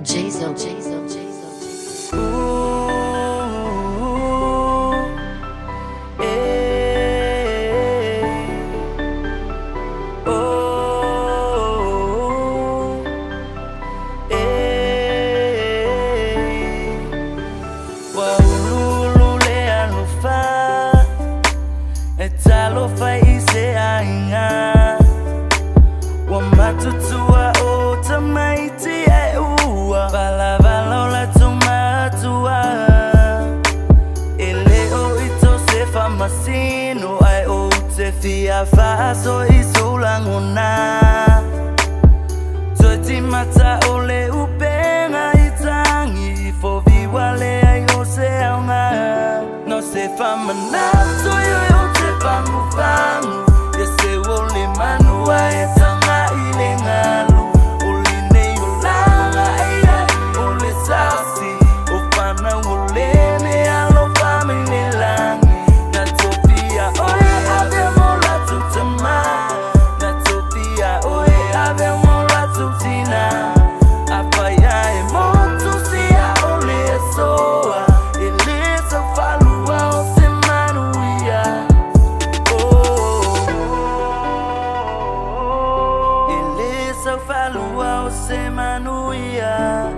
Jason. Tutua o tamaiti e ua Valavalo la tumatua Ele o ito se famasino ai o te fia faso i solangona Toti mata o le upenga i tangi Fo viwa le ai o se aunga No se famanato yo o te pangu Yese o le manua e tanga ile ngalu Uli nei o langa ia Uli sasi O pana ule ne alo famine langi Na topia oe ave mola tutama Na topia oe ave mola tutina Apaya e motu sia ole e soa Ele sa falua o se manuia Sa falua o se manuia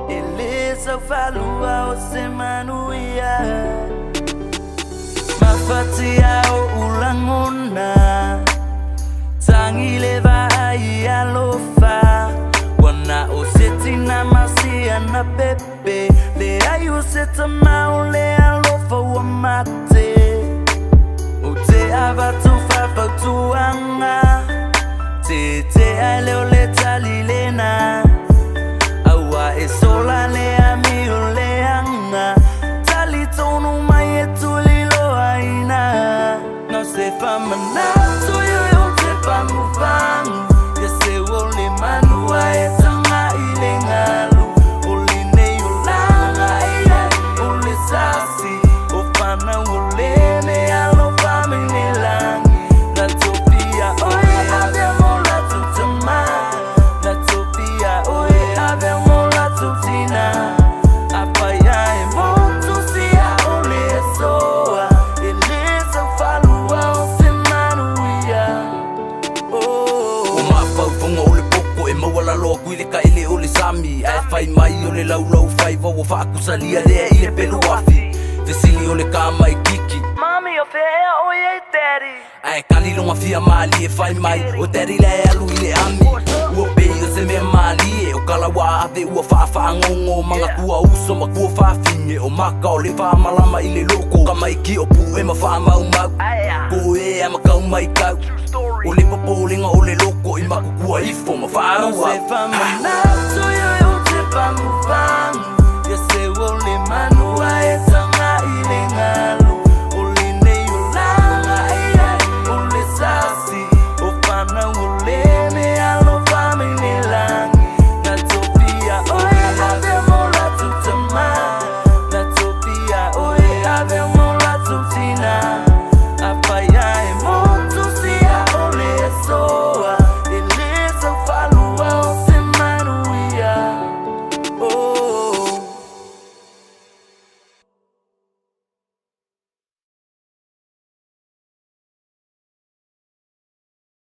Ele sa falua o se manuia Mafatia o Lagona Tangi leva ai alofa Wana o setina masia na pepe Le ai o seta mau le alofa wa mate Ava tu fa tu anga Te ai leo le talilena Awa e sola le ami o le anga Tali tonu mai e tulilo aina No se famanato yo te pangu Yese o le manua e tanga ile ngalu Oli nei o langa ia Oli sasi O pana o le ne alo famine Na topia oe ave mola tutama Na topia oe ave mola tutina Apaya e motu sia ole e soa Ele sa falua o se manuia O mafau fonga ole poko e mawala loa kuile ka ele ole sami Ae fai mai ole lau fai wawa whaakusalia lea ile pelu afi Vesili ole ka mai kiki Mami o fea oe daddy Ai kalilonga fia mali e fai mai O daddy le alu ile ami Ua pei o se mea mali e O kalawa ave ua faa ngongo Manga kua uso ma kua faa finge O maka o le faa malama ile loko Kamai ki o pu e ma faa mau Ko e ama kau mai kau O le popolinga o le loko I maku